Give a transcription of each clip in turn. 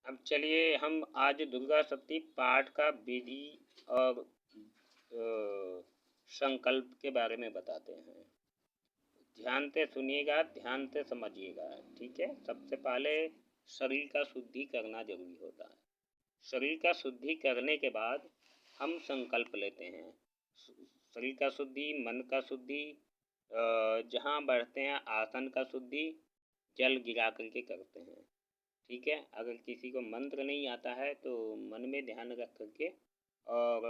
अब चलिए हम आज दुर्गा सप्तमी पाठ का विधि और संकल्प के बारे में बताते हैं। ध्यान से सुनिएगा, ध्यान से समझिएगा, ठीक है। सबसे पहले शरीर का शुद्धि करना जरूरी होता है। शरीर का शुद्धि करने के बाद हम संकल्प लेते हैं। शरीर का शुद्धि, मन का शुद्धि, जहाँ बैठते हैं आसन का शुद्धि जल गिरा करके करते हैं, ठीक है। अगर किसी को मंत्र नहीं आता है तो मन में ध्यान रख करके और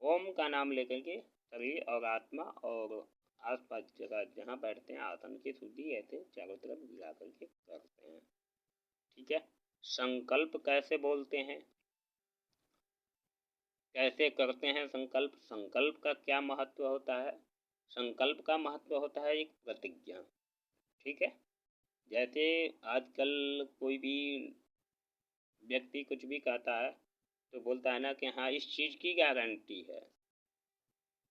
ओम का नाम लेकर के शरीर और आत्मा और आसपास जगह जहाँ बैठते हैं आसन की शुद्धि ऐसे चारों तरफ गिरा करके करते हैं, ठीक है। संकल्प कैसे बोलते हैं, कैसे करते हैं संकल्प? संकल्प का क्या महत्व होता है? संकल्प का महत्व होता है एक प्रतिज्ञा, ठीक है। जैसे आजकल कोई भी व्यक्ति कुछ भी कहता है तो बोलता है ना कि हाँ इस चीज़ की गारंटी है,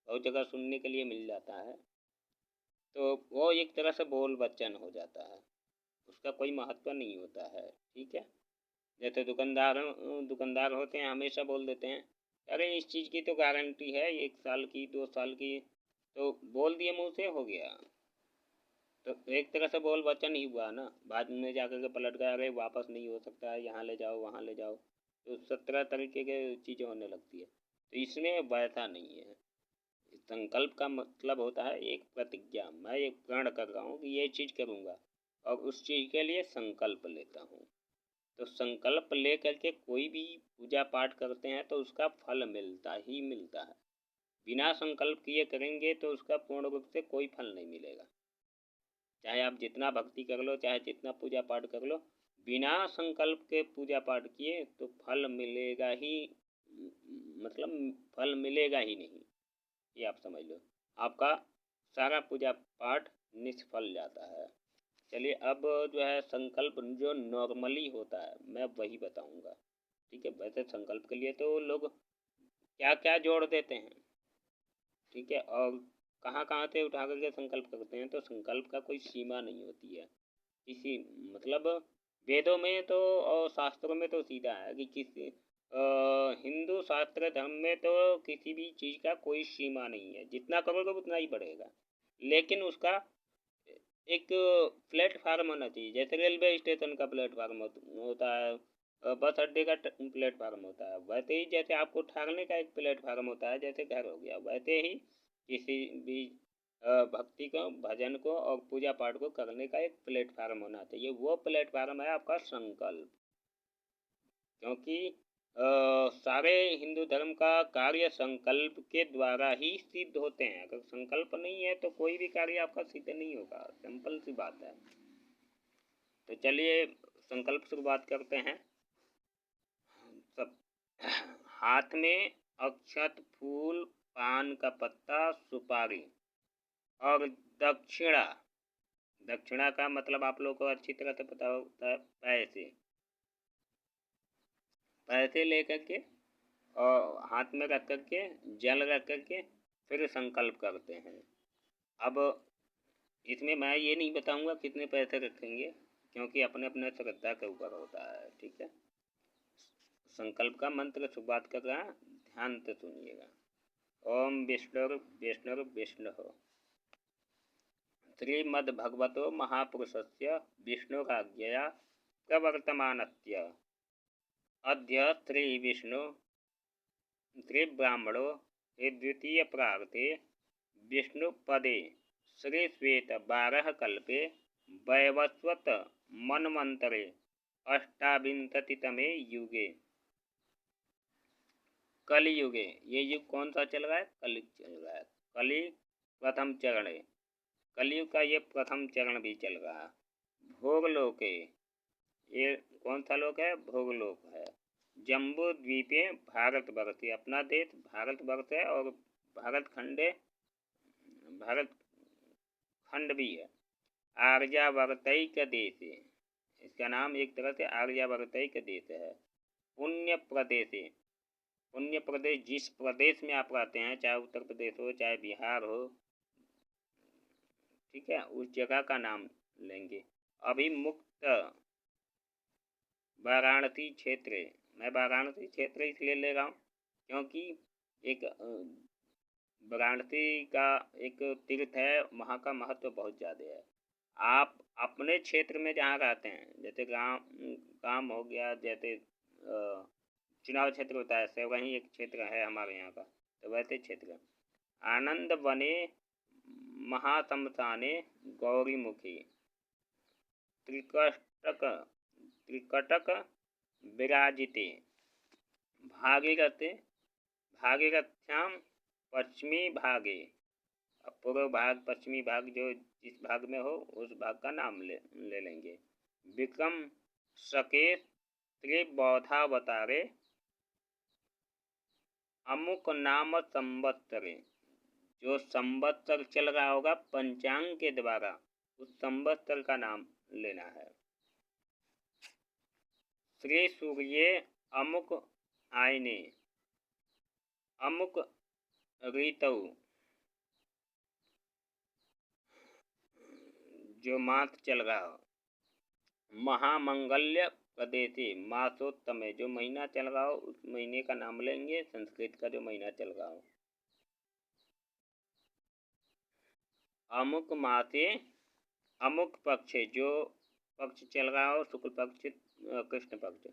बहुत जगह सुनने के लिए मिल जाता है। तो वो एक तरह से बोल बच्चन हो जाता है, उसका कोई महत्व नहीं होता है, ठीक है। जैसे दुकानदार होते हैं, हमेशा बोल देते हैं अरे इस चीज़ की तो गारंटी है 1 साल की 2 साल की, तो बोल दिए मुँह से हो गया। तो एक तरह से बोल बच्चन ही हुआ ना, बाद में जाकर के पलट गया अरे वापस नहीं हो सकता है, यहाँ ले जाओ वहाँ ले जाओ, तो 17 तरीके के चीज़ें होने लगती है। तो इसमें वैसा नहीं है। संकल्प का मतलब होता है एक प्रतिज्ञा, मैं एक प्रण कर रहा हूँ कि ये चीज़ करूँगा और उस चीज़ के लिए संकल्प लेता हूँ। तो संकल्प ले करके कोई भी पूजा पाठ करते हैं तो उसका फल मिलता ही मिलता है। बिना संकल्प किए करेंगे तो उसका पूर्ण रूप से कोई फल नहीं मिलेगा। चाहे आप जितना भक्ति कर लो, चाहे जितना पूजा पाठ कर लो, बिना संकल्प के पूजा पाठ किए तो फल मिलेगा ही, मतलब फल मिलेगा ही नहीं, ये आप समझ लो। आपका सारा पूजा पाठ निष्फल जाता है। चलिए अब जो है संकल्प जो नॉर्मली होता है मैं वही बताऊंगा, ठीक है। वैसे संकल्प के लिए तो लोग क्या क्या जोड़ देते हैं, ठीक है, और कहाँ कहाँ से उठा करके संकल्प करते हैं। तो संकल्प का कोई सीमा नहीं होती है किसी, मतलब वेदों में तो और शास्त्रों में तो सीधा है कि किसी हिंदू शास्त्र धर्म में तो किसी भी चीज़ का कोई सीमा नहीं है, जितना करोगे उतना ही बढ़ेगा। लेकिन उसका एक प्लेटफार्म होना चाहिए, जैसे रेलवे स्टेशन का प्लेटफार्म होता है, बस अड्डे का प्लेटफार्म होता है, वैसे ही जैसे आपको ठहरने का एक प्लेटफार्म होता है, जैसे घर हो गया, वैसे ही किसी भी भक्ति को, भजन को और पूजा पाठ को करने का एक प्लेटफार्म होना चाहिए। वो प्लेटफार्म है आपका संकल्प। क्योंकि सारे हिंदू धर्म का कार्य संकल्प के द्वारा ही सिद्ध होते हैं। अगर संकल्प नहीं है तो कोई भी कार्य आपका सिद्ध नहीं होगा, सिंपल सी बात है। तो चलिए संकल्प शुरुआत करते हैं। सब हाथ में अक्षत, फूल, पान का पत्ता, सुपारी और दक्षिणा। दक्षिणा का मतलब आप लोग को अच्छी तरह से पता होता है, पैसे। पैसे लेकर के और हाथ में रख करके जल रख करके फिर संकल्प करते हैं। अब इसमें मैं ये नहीं बताऊंगा कितने पैसे रखेंगे, क्योंकि अपने अपने श्रद्धा के ऊपर होता है, ठीक है। संकल्प का मंत्र शुरुआत कर रहा है, ध्यान से सुनिएगा। ओम विष्णुर विष्णुर विष्णु श्रीमद्भगवतो महापुरुषस्य विष्णुराज्ञया प्रवर्तमानस्य अद्य श्रीविष्णु त्रिब्राह्मणो द्वितीय प्रार्थे विष्णुपदे श्रीश्वेत 12 कल्पे वैवस्वत मन्वन्तरे अष्टाविंशतितमे युगे, कलियुगे। ये युग कौन सा चल रहा है? कलयुग चल रहा है। कलि प्रथम चरण है, कलयुग का ये प्रथम चरण भी चल रहा है। भोगलोके, ये कौन सा लोक है? भोगलोक है। जम्बू द्वीपे भारतवर्ष, अपना देश भारतवर्ष है और भारत खंड भी है। आर्यावर्तैक देश है, इसका नाम एक तरह से आर्यावर्तैक देश है। पुण्य प्रदेश, पुण्य प्रदेश जिस प्रदेश में आप रहते हैं, चाहे उत्तर प्रदेश हो चाहे बिहार हो, ठीक है, उस जगह का नाम लेंगे। अभिमुक्त वाराणसी क्षेत्र, मैं वाराणसी क्षेत्र इसलिए ले रहा हूँ क्योंकि एक वाराणसी का एक तीर्थ है, वहाँ का महत्व बहुत ज़्यादा है। आप अपने क्षेत्र में जहाँ रहते हैं, जैसे गाँव हो गया, जैसे चुनाव क्षेत्र होता है, ऐसे वहीं एक क्षेत्र है हमारे यहाँ का, तो वैसे क्षेत्र आनंद वने महाशमशाने गौरीमुखी त्रिकटक विराजिते भागीरथ्यां पश्चिमी भागे। पूर्व भाग पश्चिमी भाग जो जिस भाग में हो उस भाग का नाम ले लेंगे। विक्रम सके त्रिबौधावतारे अमुक नाम संवत्सरे, जो संवत्सर चल रहा होगा पंचांग के द्वारा उस संवत्सर का नाम लेना है। श्री सूर्य अमुक आयने अमुक ऋतु, जो मास चल रहा हो। महामंगल्य प्रदेशे मासोत्तम, जो महीना चल रहा हो उस महीने का नाम लेंगे, संस्कृत का जो महीना चल रहा हो। अमुक मासे अमुक पक्ष, जो पक्ष चल रहा हो शुक्ल पक्ष कृष्ण पक्ष,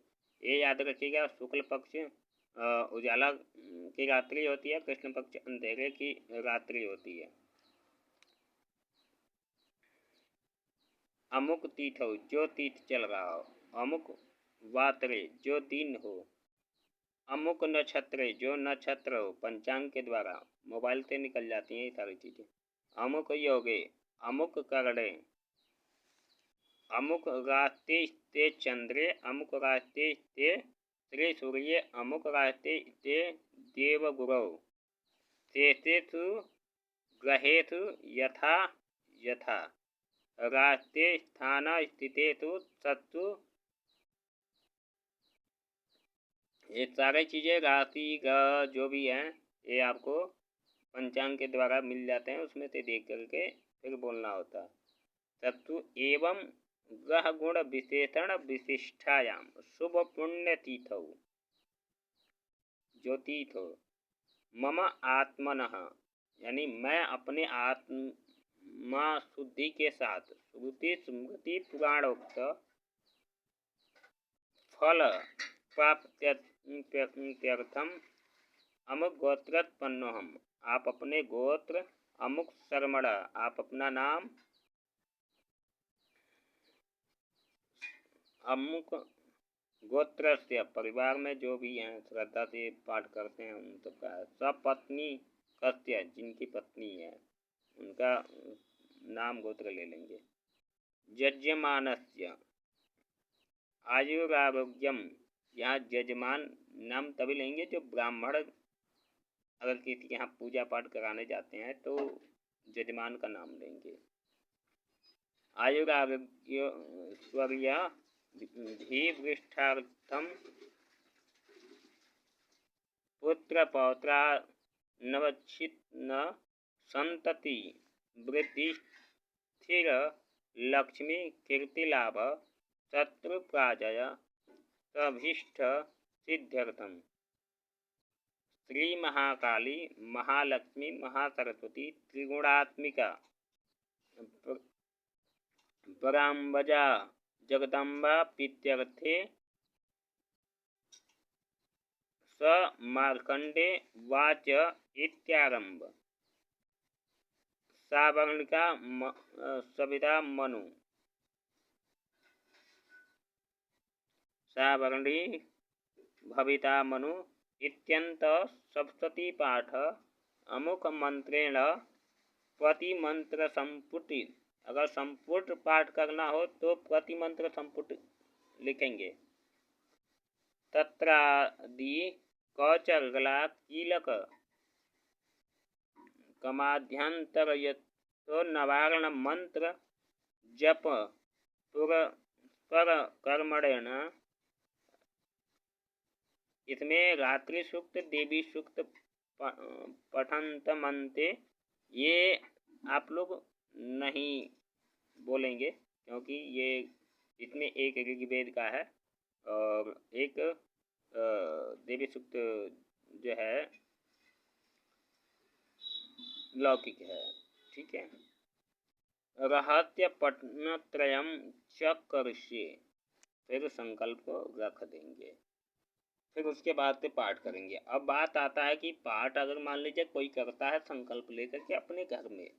ये याद रखिएगा। शुक्ल पक्ष उजाला की रात्रि होती है, कृष्ण पक्ष अंधेरे की रात्रि होती है। अमुक तीर्थ, जो तीर्थ चल रहा हो। अमुक वातरे, जो दिन हो। अमुक नक्षत्र, जो नक्षत्र हो पंचांग के द्वारा, मोबाइल से निकल जाती हैं ये सारी चीज़ें। अमुक योगे अमुक करणे, अमुक रास्ते स्ते चंद्रे अमुक रास्ते स्ते श्री सूर्य अमुक रास्ते स्ते देवगुरौ शेषेषु ग्रहेषु यथा यथा रास्ते स्थान स्थितेषु तत्सु। ये सारी चीज़ें राशि ग्रह जो भी हैं ये आपको पंचांग के द्वारा मिल जाते हैं, उसमें से देख करके फिर बोलना होता है। तत्तु एवं ग्रह गुण विशेषण विशिष्टायाम शुभ पुण्य तीर्थौ, जो तीर्थ हो। मम आत्मनः, यानी मैं अपने आत्मा शुद्धि के साथ श्रुति स्मृति पुराणोक्त फल प्राप्त्यर्थम अमुक गोत्रोत्पन्नोहम, आप अपने गोत्र अमुक शर्मण, आप अपना नाम अमुक गोत्र से, परिवार में जो भी हैं श्रद्धा से पाठ करते हैं उन सबका है। सपत्नी कस्य, जिनकी पत्नी है उनका नाम गोत्र ले लेंगे। यजमानस्य आयुरारोग्यम, यहाँ यजमान नाम तभी लेंगे जो ब्राह्मण अगर किसी के यहाँ पूजा पाठ कराने जाते हैं तो यजमान का नाम लेंगे। आयुरारोग्य स्वर्य धीवृष्ठार्थम पुत्र पौत्रा नवच्छिन्न संतति वृद्धि स्थिर लक्ष्मी कीर्ति लाभ शत्रु पराजय अभीष्ट सिद्ध्यर्थम। श्री महाकाली महालक्ष्मी महासरस्वती त्रिगुणात्मिका पराम्बजा जगदम्बा प्रीत्यर्थे स मार्कंडे वाच इत्यारंभ। सावर्णिका सविता मनु, सावर्णी भविता मनु इत्यंत सप्तति पाठ अमुक मंत्रेण प्रति मंत्र संपुटि। अगर संपुट पाठ करना हो तो प्रति मंत्र संपुट लिखेंगे। तत्रादि कौचर्गला कीलक कमाध्यांतरयतो नवारण मंत्र जप पुरस्पर कर्मणेन। इसमें रात्रि सूक्त देवी सूक्त पठंतमंते ये आप लोग नहीं बोलेंगे क्योंकि ये इसमें एक ऋग्वेद का है, और एक देवी सूक्त जो है लौकिक है। ठीक है। रहत्य पठनत्रयम च करिष्ये, फिर संकल्प को रख देंगे, फिर उसके बाद से पाठ करेंगे। अब बात आता है कि पाठ अगर मान लीजिए कोई करता है संकल्प लेकर के अपने घर में,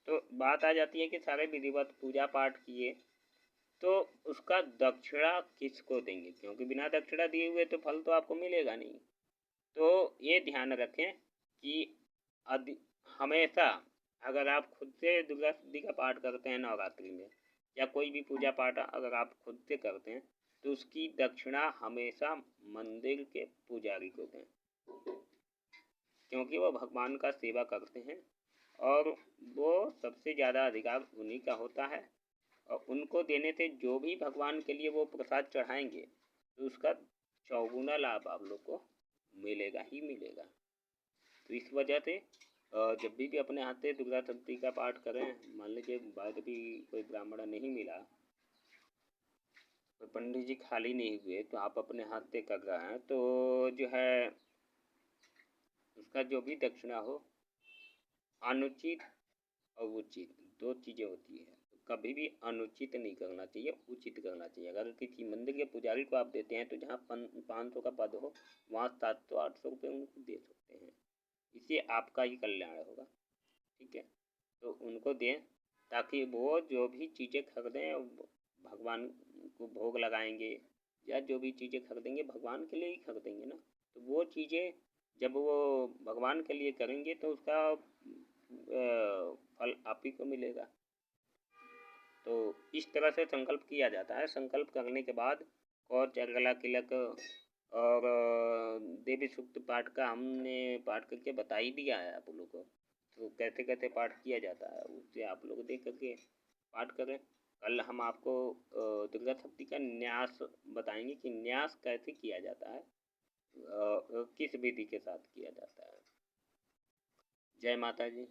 तो बात आ जाती है कि सारे विधिवत पूजा पाठ किए, तो उसका दक्षिणा किसको देंगे, क्योंकि बिना दक्षिणा दिए हुए तो फल तो आपको मिलेगा नहीं। तो ये ध्यान रखें कि हमेशा अगर आप खुद से दुर्गा सप्तमी का पाठ करते हैं नवरात्रि में, या कोई भी पूजा पाठ अगर आप खुद से करते हैं, तो उसकी दक्षिणा हमेशा मंदिर के पुजारी को दें, क्योंकि वो भगवान का सेवा करते हैं और वो सबसे ज़्यादा अधिकार उन्हीं का होता है। और उनको देने से जो भी भगवान के लिए वो प्रसाद चढ़ाएंगे, तो उसका चौगुना लाभ आप लोग को मिलेगा ही मिलेगा। तो इस वजह से जब भी अपने हाथ से दुर्गा सप्तमी का पाठ करें, मान लीजिए बाद भी कोई ब्राह्मण नहीं मिला, कोई पंडित जी खाली नहीं हुए, तो आप अपने हाथ से कर रहे हैं, तो जो है उसका जो भी दक्षिणा हो, अनुचित और उचित दो चीज़ें होती है। तो कभी भी अनुचित नहीं करना चाहिए, उचित करना चाहिए। अगर किसी मंदिर के पुजारी को आप देते हैं, तो जहाँ 500 का पद हो, वहाँ 700-800 रुपये उनको दे सकते हैं, इससे आपका ही कल्याण होगा। ठीक है। तो उनको दें, ताकि वो जो भी चीज़ें खरीदें भगवान को भोग लगाएंगे, या जो भी चीज़ें खरीदेंगे भगवान के लिए ही खरीदेंगे ना, तो वो चीज़ें जब वो भगवान के लिए करेंगे तो उसका फल आप ही को मिलेगा। तो इस तरह से संकल्प किया जाता है। संकल्प करने के बाद कौच अर्गला तिलक और देवी सूक्त पाठ का हमने पाठ करके बता ही दिया है आप लोगों को, तो कैसे कैसे पाठ किया जाता है उससे आप लोग देख करके पाठ करें। कल हम आपको दुर्गा सप्तमी का न्यास बताएंगे कि न्यास कैसे किया जाता है, किस विधि के साथ किया जाता है। जय माता जी।